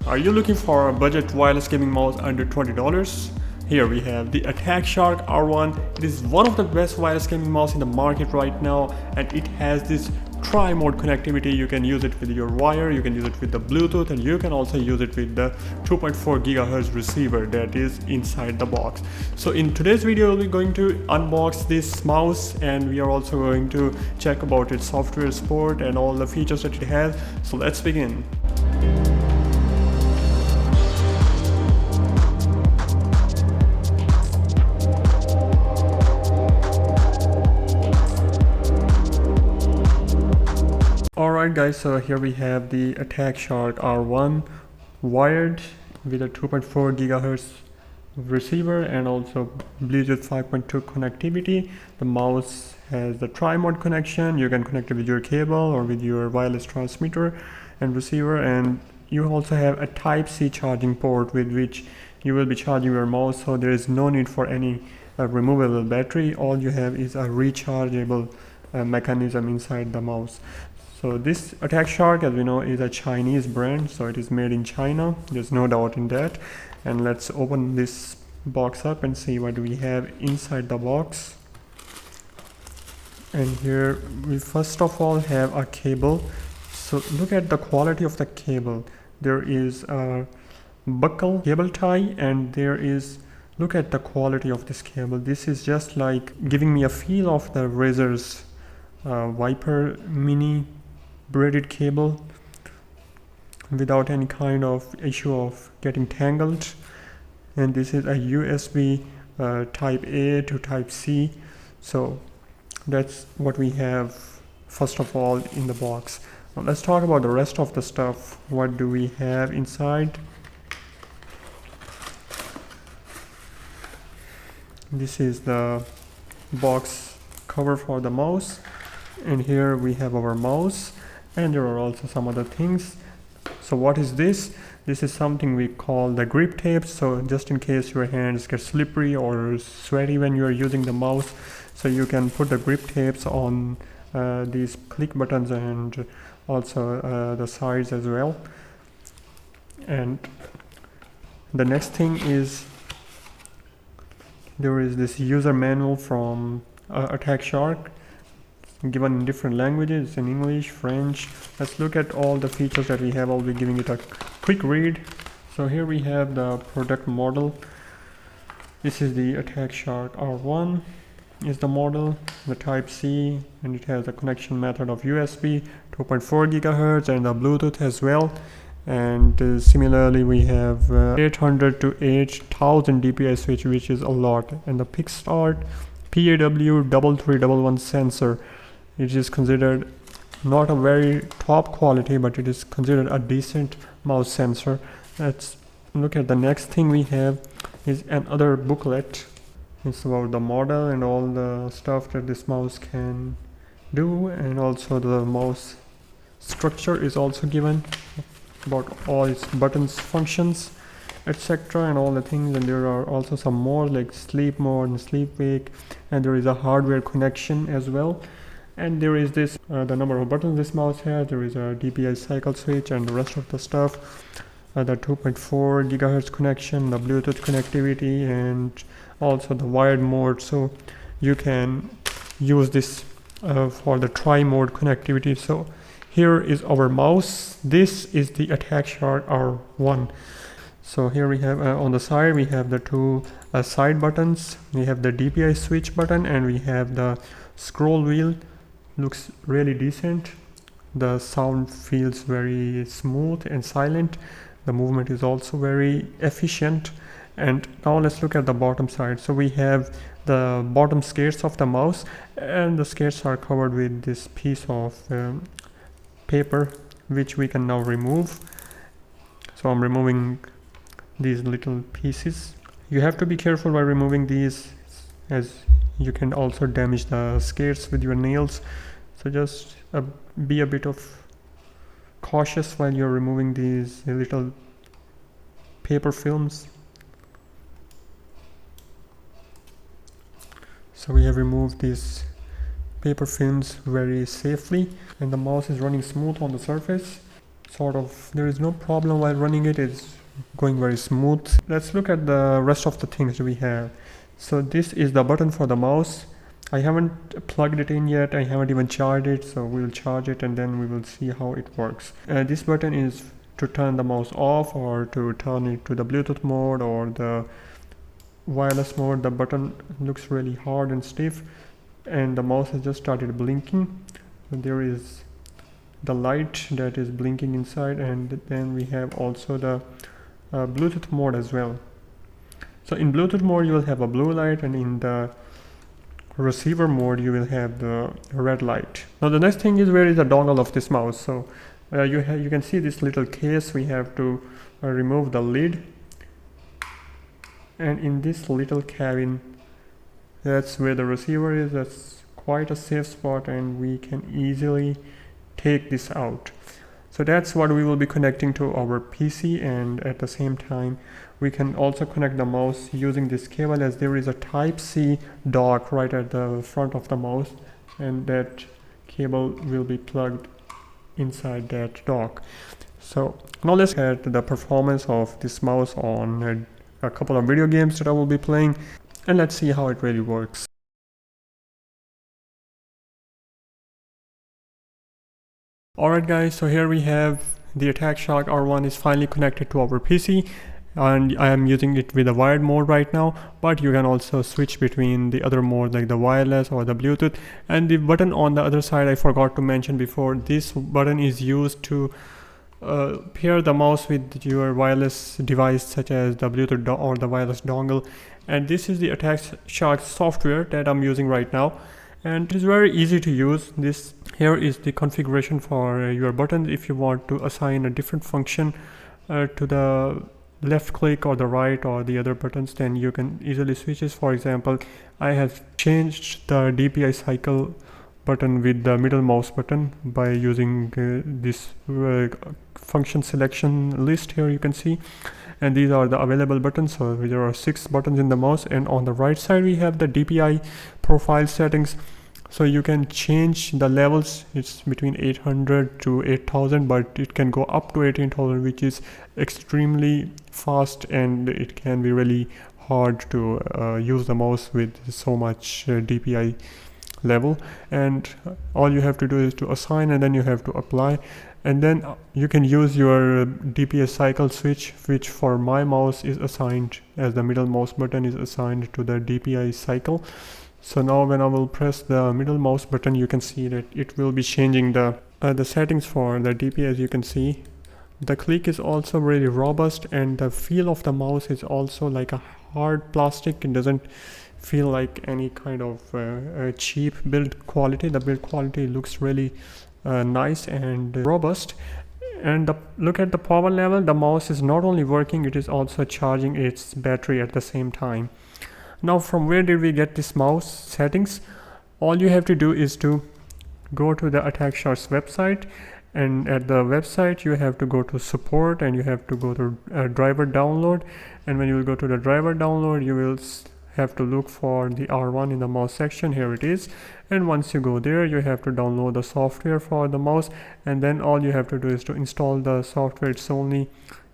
Are you looking for a budget wireless gaming mouse under $20? Here we have the Attack Shark R1. It is one of the best wireless gaming mouse in the market right now, and it has this tri-mode connectivity. You can use it with your wire, you can use it with the Bluetooth, and you can also use it with the 2.4 GHz receiver that is inside the box. So in today's video we're going to unbox this mouse, and we are also going to check about its software support and all the features that it has. So let's begin. Alright guys, so here we have the Attack Shark R1 wired with a 2.4 GHz receiver and also Bluetooth 5.2 connectivity. The mouse has the tri-mode connection. You can connect it with your cable or with your wireless transmitter and receiver, and you also have a Type-C charging port with which you will be charging your mouse, so there is no need for any removable battery. All you have is a rechargeable mechanism inside the mouse. So this Attack Shark, as we know, is a Chinese brand, so it is made in China. There's no doubt in that. And let's open this box up and see what we have inside the box. And here we first of all have a cable. So look at the quality of the cable. There is a buckle cable tie, and there is, look at the quality of this cable. This is just like giving me a feel of the Razer's Viper Mini braided cable without any kind of issue of getting tangled. And this is a USB type A to type C. So that's what we have first of all in the box. Now let's talk about the rest of the stuff. What do we have inside? This is the box cover for the mouse, and here we have our mouse, and there are also some other things. So what is this? This is something we call the grip tape. So just in case your hands get slippery or sweaty when you are using the mouse, so you can put the grip tapes on these click buttons and also the sides as well. And the next thing is there is this user manual from Attack Shark, given in different languages, in English, French. Let's look at all the features that we have. I'll be giving it a quick read. So here we have the product model. This is the Attack Shark R1 is the model, the Type-C, and it has a connection method of USB, 2.4 GHz, and the Bluetooth as well. And similarly we have 800 to 8000 DPI switch, which is a lot, and the PixArt PAW3311 sensor. It is considered not a very top quality, but it is considered a decent mouse sensor. Let's look at the next thing we have is another booklet. It's about the model and all the stuff that this mouse can do, and also the mouse structure is also given about all its buttons, functions, etc., and all the things. And there are also some more like sleep mode and sleep wake, and there is a hardware connection as well. And there is this the number of buttons this mouse has. There is a DPI cycle switch and the rest of the stuff, the 2.4 GHz connection, the Bluetooth connectivity, and also the wired mode. So you can use this for the tri-mode connectivity. So here is our mouse. This is the Attack Shark R1. So here we have on the side we have the two side buttons. We have the DPI switch button, and we have the scroll wheel. Looks really decent. The sound feels very smooth and silent. The movement is also very efficient. And now let's look at the bottom side. So we have the bottom skirts of the mouse, and the skirts are covered with this piece of paper, which we can now remove. So I'm removing these little pieces. You have to be careful by removing these, as you can also damage the skirts with your nails. So just be a bit of cautious while you're removing these little paper films. So we have removed these paper films very safely, and the mouse is running smooth on the surface. there is no problem while running it. It's going very smooth. Let's look at the rest of the things we have. So this is the button for the mouse. I haven't plugged it in yet. I haven't even charged it, so we'll charge it and then we will see how it works. This button is to turn the mouse off or to turn it to the Bluetooth mode or the wireless mode. The button looks really hard and stiff, and the mouse has just started blinking. There is the light that is blinking inside, and then we have also the Bluetooth mode as well. So in Bluetooth mode you will have a blue light, and in the receiver mode you will have the red light. Now the next thing is, where is the dongle of this mouse? So you can see this little case. We have to remove the lid, and in this little cabin, that's where the receiver is. That's quite a safe spot, and we can easily take this out. So that's what we will be connecting to our PC, and at the same time we can also connect the mouse using this cable, as there is a Type-C dock right at the front of the mouse, and that cable will be plugged inside that dock. So now let's look at the performance of this mouse on a couple of video games that I will be playing, and let's see how it really works. Alright guys, so here we have the Attack Shark R1 is finally connected to our PC, and I am using it with a wired mode right now, but you can also switch between the other modes like the wireless or the Bluetooth. And the button on the other side, I forgot to mention before, this button is used to pair the mouse with your wireless device such as the Bluetooth or the wireless dongle. And this is the Attack Shark software that I'm using right now, and it is very easy to use. This here is the configuration for your buttons. If you want to assign a different function to the left click or the right or the other buttons, then you can easily switch it. For example, I have changed the DPI cycle button with the middle mouse button by using this function selection list here, you can see, and these are the available buttons. So there are 6 buttons in the mouse, and on the right side we have the DPI profile settings. So you can change the levels. It's between 800 to 8000, but it can go up to 18000, which is extremely fast, and it can be really hard to use the mouse with so much DPI level. And all you have to do is to assign, and then you have to apply, and then you can use your DPI cycle switch, which for my mouse is assigned as the middle mouse button is assigned to the DPI cycle. So now when I will press the middle mouse button, you can see that it will be changing the settings for the DPI. As you can see, the click is also really robust, and the feel of the mouse is also like a hard plastic. It doesn't feel like any kind of cheap build quality. The build quality looks really nice and robust. And look at the power level. The mouse is not only working, it is also charging its battery at the same time. Now, from where did we get this mouse settings? All you have to do is to go to the Attack Shark's website, and at the website you have to go to support, and you have to go to driver download. And when you will go to the driver download, you will have to look for the R1 in the mouse section. Here it is. And once you go there, you have to download the software for the mouse, and then all you have to do is to install the software. It's only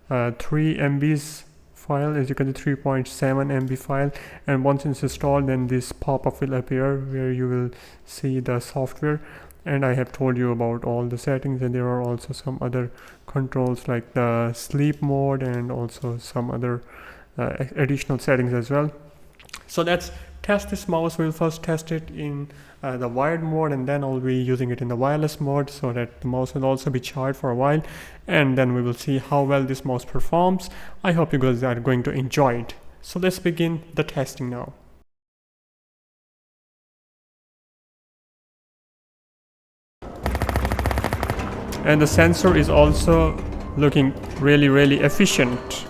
3 MBs file, as you can see, 3.7 MB file. And once it's installed, then this pop-up will appear where you will see the software. And I have told you about all the settings, and there are also some other controls like the sleep mode and also some other additional settings as well. So let's test this mouse. We'll first test it in the wired mode, and then I'll be using it in the wireless mode, so that the mouse will also be charged for a while, and then we will see how well this mouse performs. I hope you guys are going to enjoy it. So let's begin the testing now. And the sensor is also looking really efficient.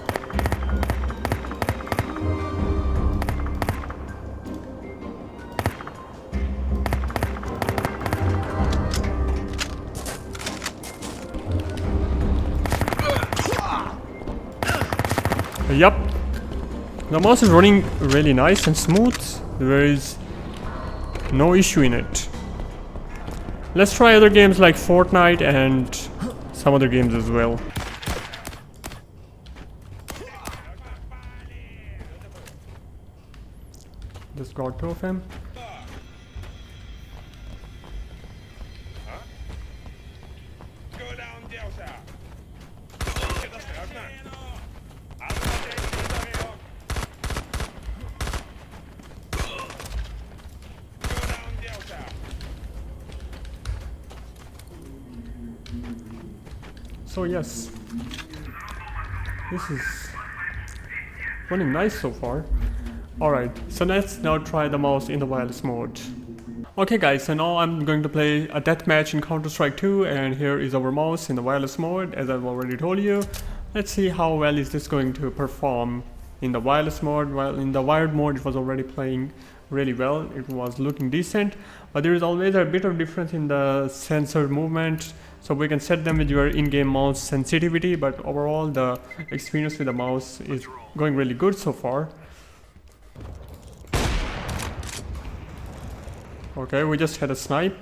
Yep, the mouse is running really nice and smooth. There is no issue in it. Let's try other games like Fortnite and some other games as well. Just got two of him. So yes, this is running nice so far. Alright, so let's now try the mouse in the wireless mode. Okay guys, so now I'm going to play a deathmatch in Counter-Strike 2, and here is our mouse in the wireless mode, as I've already told you. Let's see how well is this going to perform in the wireless mode. While in the wired mode it was already playing really well, it was looking decent, but there is always a bit of difference in the sensor movement, so we can set them with your in-game mouse sensitivity, but overall the experience with the mouse is going really good so far. Okay, we just had a snipe.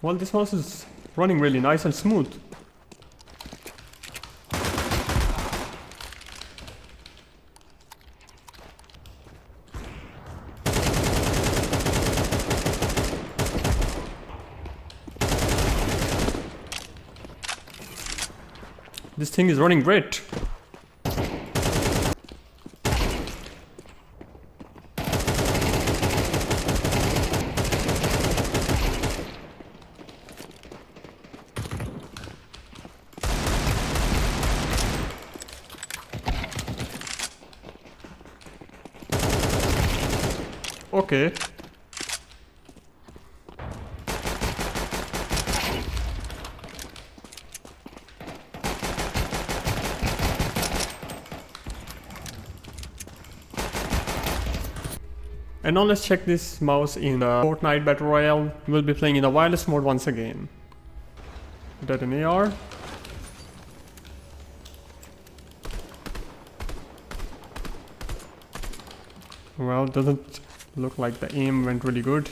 Well, this mouse is running really nice and smooth. This thing is running great. Okay. And now let's check this mouse in the Fortnite Battle Royale. We'll be playing in the wireless mode once again. Is that an AR? Well, doesn't look like the aim went really good.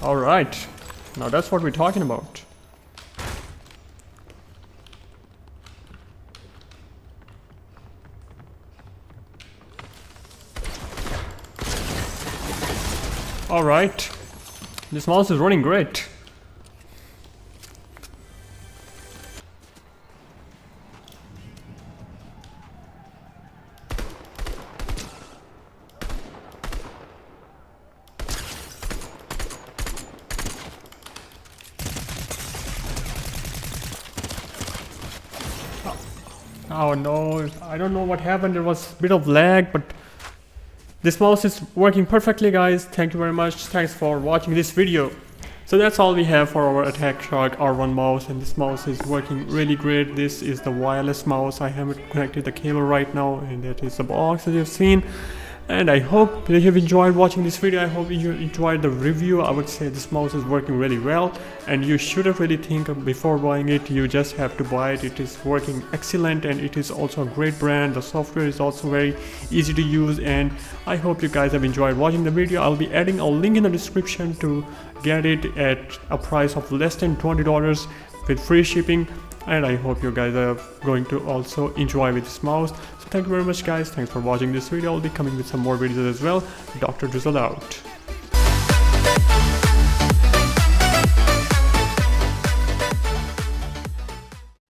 Alright, now that's what we're talking about. Alright, this mouse is running great. Oh no, I don't know what happened, there was a bit of lag, but this mouse is working perfectly guys. Thank you very much, thanks for watching this video. So that's all we have for our Attack Shark R1 mouse, and this mouse is working really great. This is the wireless mouse. I haven't connected the cable right now, and that is the box as you've seen. And I hope that you have enjoyed watching this video. I hope you enjoyed the review. I would say this mouse is working really well, and you shouldn't really think before buying it. You just have to buy it. It is working excellent, and it is also a great brand. The software is also very easy to use, and I hope you guys have enjoyed watching the video. I'll be adding a link in the description to get it at a price of less than $20 with free shipping. And I hope you guys are going to also enjoy with this mouse. So thank you very much guys, thanks for watching this video. I'll be coming with some more videos as well. Dr. Drizzle out.